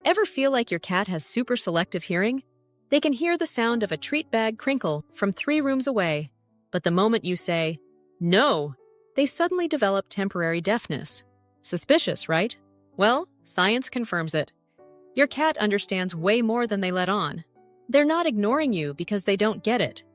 Ever feel like your cat has super selective hearing? They can hear the sound of a treat bag crinkle from 3 rooms away, but the moment you say, "No," they suddenly develop temporary deafness. Suspicious, right? Well, science confirms it. Your cat understands way more than they let on. They're not ignoring you because they don't get it.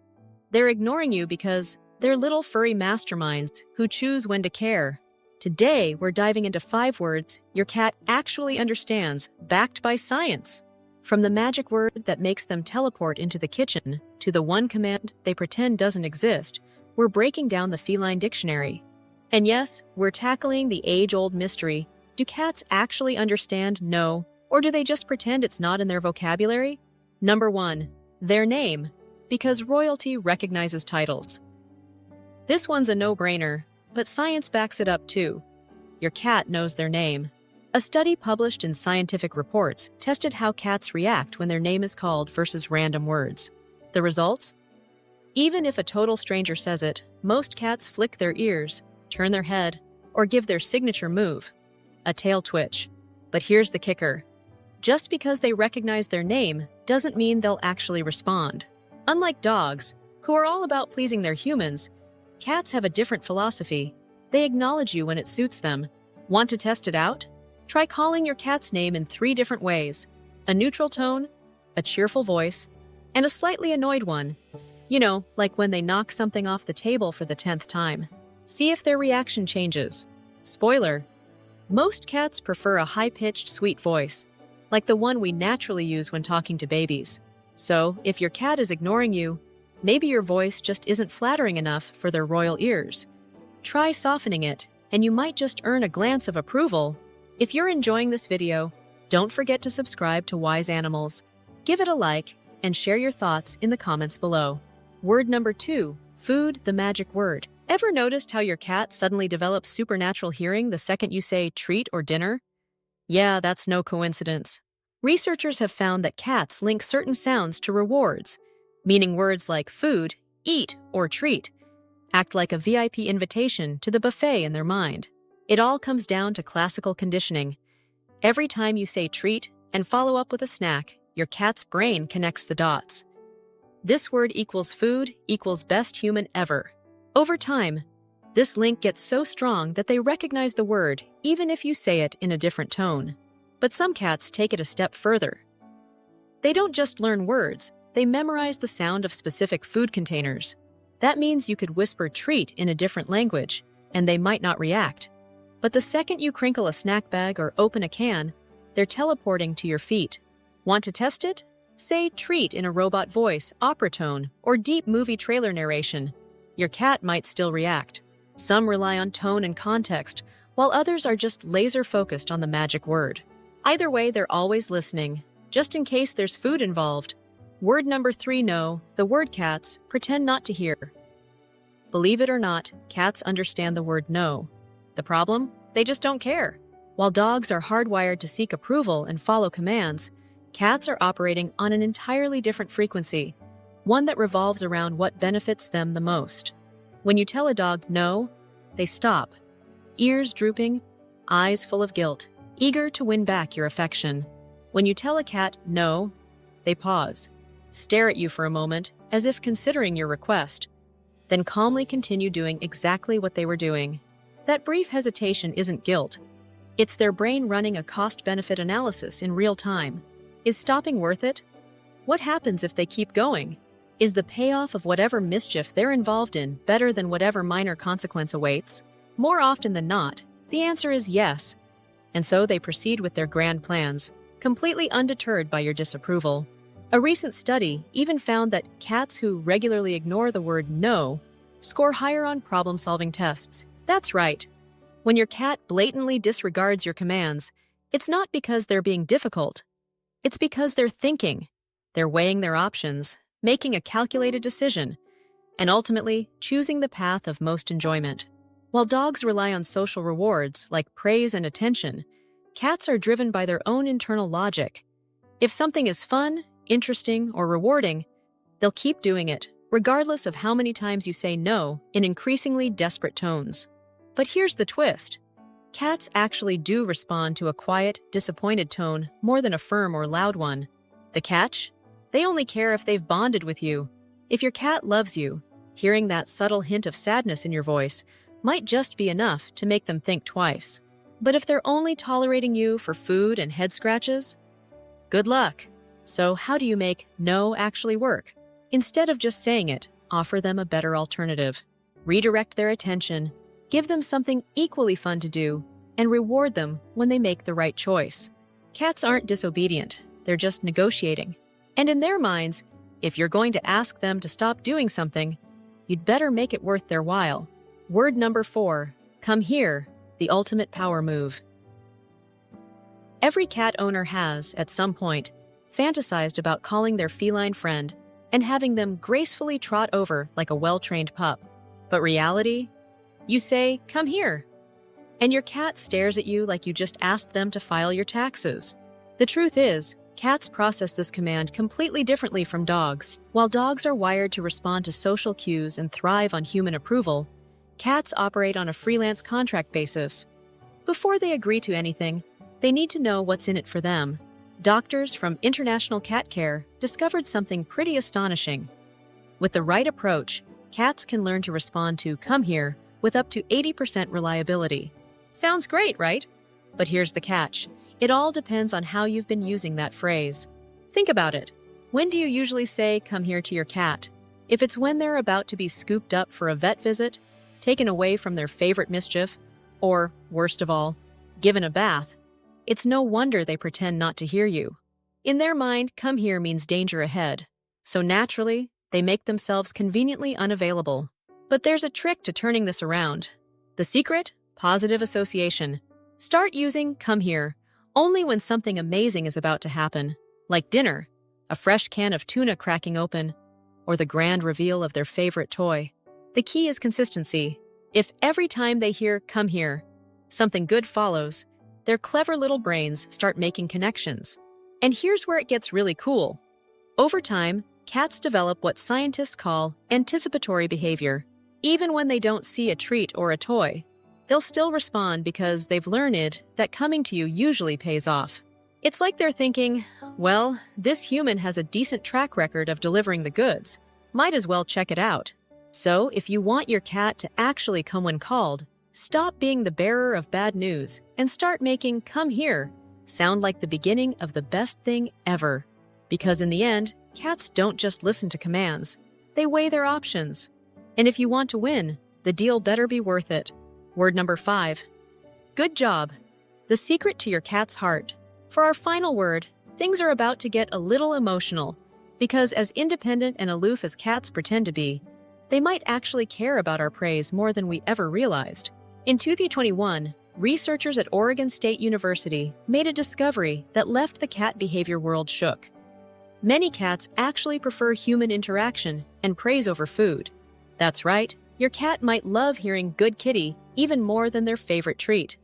They're ignoring you because they're little furry masterminds who choose when to care. Today, we're diving into 5 words your cat actually understands, backed by science. From the magic word that makes them teleport into the kitchen to the one command they pretend doesn't exist, we're breaking down the feline dictionary. And yes, we're tackling the age-old mystery. Do cats actually understand no, or do they just pretend it's not in their vocabulary? Number 1. Their name, because royalty recognizes titles. This one's a no-brainer, but science backs it up too. Your cat knows their name. A study published in Scientific Reports tested how cats react when their name is called versus random words. The results? Even if a total stranger says it, most cats flick their ears, turn their head, or give their signature move, a tail twitch. But here's the kicker. Just because they recognize their name doesn't mean they'll actually respond. Unlike dogs, who are all about pleasing their humans, cats have a different philosophy. They acknowledge you when it suits them. Want to test it out? Try calling your cat's name in 3 different ways: a neutral tone, a cheerful voice, and a slightly annoyed one. You know, like when they knock something off the table for the 10th time. See if their reaction changes. Spoiler: most cats prefer a high-pitched, sweet voice, like the one we naturally use when talking to babies. So, if your cat is ignoring you, maybe your voice just isn't flattering enough for their royal ears. Try softening it, and you might just earn a glance of approval. If you're enjoying this video, don't forget to subscribe to Wise Animals. Give it a like, and share your thoughts in the comments below. Word number 2, food, the magic word. Ever noticed how your cat suddenly develops supernatural hearing the second you say treat or dinner? Yeah, that's no coincidence. Researchers have found that cats link certain sounds to rewards, meaning words like food, eat, or treat act like a VIP invitation to the buffet in their mind. It all comes down to classical conditioning. Every time you say treat and follow up with a snack, your cat's brain connects the dots. This word equals food equals best human ever. Over time, this link gets so strong that they recognize the word even if you say it in a different tone. But some cats take it a step further. They don't just learn words, they memorize the sound of specific food containers. That means you could whisper treat in a different language, and they might not react. But the second you crinkle a snack bag or open a can, they're teleporting to your feet. Want to test it? Say treat in a robot voice, opera tone, or deep movie trailer narration. Your cat might still react. Some rely on tone and context, while others are just laser-focused on the magic word. Either way, they're always listening, just in case there's food involved. Word number 3, no, the word cats pretend not to hear. Believe it or not, cats understand the word no. The problem? They just don't care. While dogs are hardwired to seek approval and follow commands, cats are operating on an entirely different frequency, one that revolves around what benefits them the most. When you tell a dog no, they stop, ears drooping, eyes full of guilt, eager to win back your affection. When you tell a cat no, they pause, stare at you for a moment as if considering your request, then calmly continue doing exactly what they were doing. That brief hesitation isn't guilt. It's their brain running a cost-benefit analysis in real time. Is stopping worth it? What happens if they keep going? Is the payoff of whatever mischief they're involved in better than whatever minor consequence awaits? More often than not, the answer is yes. And so they proceed with their grand plans, completely undeterred by your disapproval. A recent study even found that cats who regularly ignore the word no score higher on problem-solving tests. That's right. When your cat blatantly disregards your commands, it's not because they're being difficult. It's because they're thinking. They're weighing their options, making a calculated decision, and ultimately choosing the path of most enjoyment. While dogs rely on social rewards like praise and attention, cats are driven by their own internal logic. If something is fun, interesting, or rewarding, they'll keep doing it, regardless of how many times you say no in increasingly desperate tones. But here's the twist. Cats actually do respond to a quiet, disappointed tone more than a firm or loud one. The catch? They only care if they've bonded with you. If your cat loves you, hearing that subtle hint of sadness in your voice might just be enough to make them think twice. But if they're only tolerating you for food and head scratches, good luck. So how do you make no actually work? Instead of just saying it, offer them a better alternative. Redirect their attention, give them something equally fun to do, and reward them when they make the right choice. Cats aren't disobedient, they're just negotiating. And in their minds, if you're going to ask them to stop doing something, you'd better make it worth their while. Word number 4, come here, the ultimate power move. Every cat owner has, at some point, fantasized about calling their feline friend and having them gracefully trot over like a well-trained pup. But reality? You say, come here, and your cat stares at you like you just asked them to file your taxes. The truth is, cats process this command completely differently from dogs. While dogs are wired to respond to social cues and thrive on human approval, cats operate on a freelance contract basis. Before they agree to anything, they need to know what's in it for them. Doctors from International Cat Care discovered something pretty astonishing. With the right approach, cats can learn to respond to "come here" with up to 80% reliability. Sounds great, right? But here's the catch. It all depends on how you've been using that phrase. Think about it. When do you usually say "come here" to your cat? If it's when they're about to be scooped up for a vet visit, taken away from their favorite mischief, or, worst of all, given a bath, it's no wonder they pretend not to hear you. In their mind, "come here" means danger ahead. So naturally, they make themselves conveniently unavailable. But there's a trick to turning this around. The secret? Positive association. Start using "come here" only when something amazing is about to happen, like dinner, a fresh can of tuna cracking open, or the grand reveal of their favorite toy. The key is consistency. If every time they hear "come here," something good follows, their clever little brains start making connections. And here's where it gets really cool. Over time, cats develop what scientists call anticipatory behavior. Even when they don't see a treat or a toy, they'll still respond because they've learned that coming to you usually pays off. It's like they're thinking, well, this human has a decent track record of delivering the goods. Might as well check it out. So, if you want your cat to actually come when called, stop being the bearer of bad news and start making "come here" sound like the beginning of the best thing ever. Because in the end, cats don't just listen to commands, they weigh their options. And if you want to win, the deal better be worth it. Word number 5. Good job. The secret to your cat's heart. For our final word, things are about to get a little emotional, because as independent and aloof as cats pretend to be, they might actually care about our praise more than we ever realized. In 2021, researchers at Oregon State University made a discovery that left the cat behavior world shook. Many cats actually prefer human interaction and praise over food. That's right, your cat might love hearing "good kitty" even more than their favorite treat.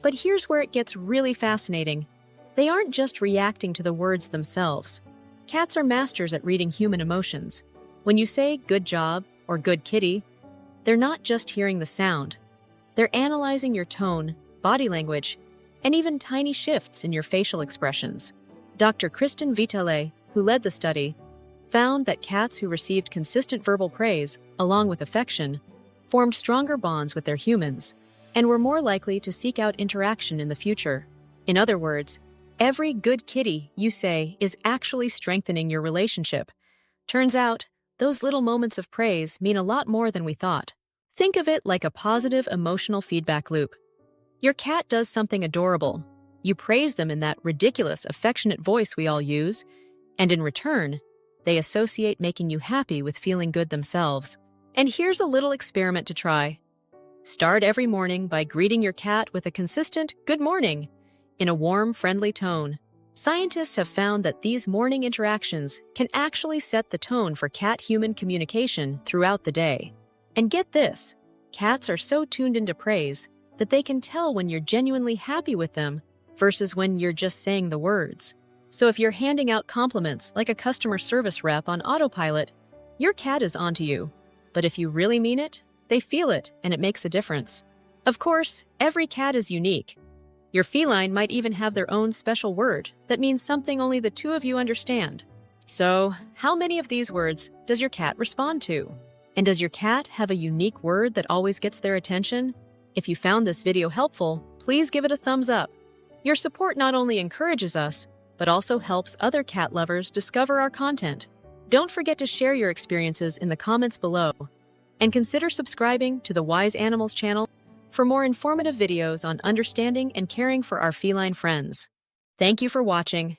But here's where it gets really fascinating. They aren't just reacting to the words themselves. Cats are masters at reading human emotions. When you say "good job" or "good kitty," they're not just hearing the sound. They're analyzing your tone, body language, and even tiny shifts in your facial expressions. Dr. Kristen Vitale, who led the study, found that cats who received consistent verbal praise, along with affection, formed stronger bonds with their humans and were more likely to seek out interaction in the future. In other words, every "good kitty" you say is actually strengthening your relationship. Turns out, those little moments of praise mean a lot more than we thought. Think of it like a positive emotional feedback loop. Your cat does something adorable. You praise them in that ridiculous, affectionate voice we all use, and in return, they associate making you happy with feeling good themselves. And here's a little experiment to try. Start every morning by greeting your cat with a consistent "good morning" in a warm, friendly tone. Scientists have found that these morning interactions can actually set the tone for cat-human communication throughout the day. And get this, cats are so tuned into praise that they can tell when you're genuinely happy with them versus when you're just saying the words. So if you're handing out compliments like a customer service rep on autopilot, your cat is onto you. But if you really mean it, they feel it and it makes a difference. Of course, every cat is unique. Your feline might even have their own special word that means something only the two of you understand. So, how many of these words does your cat respond to? And does your cat have a unique word that always gets their attention? If you found this video helpful, please give it a thumbs up. Your support not only encourages us, but also helps other cat lovers discover our content. Don't forget to share your experiences in the comments below, and consider subscribing to the Wise Animals channel for more informative videos on understanding and caring for our feline friends. Thank you for watching,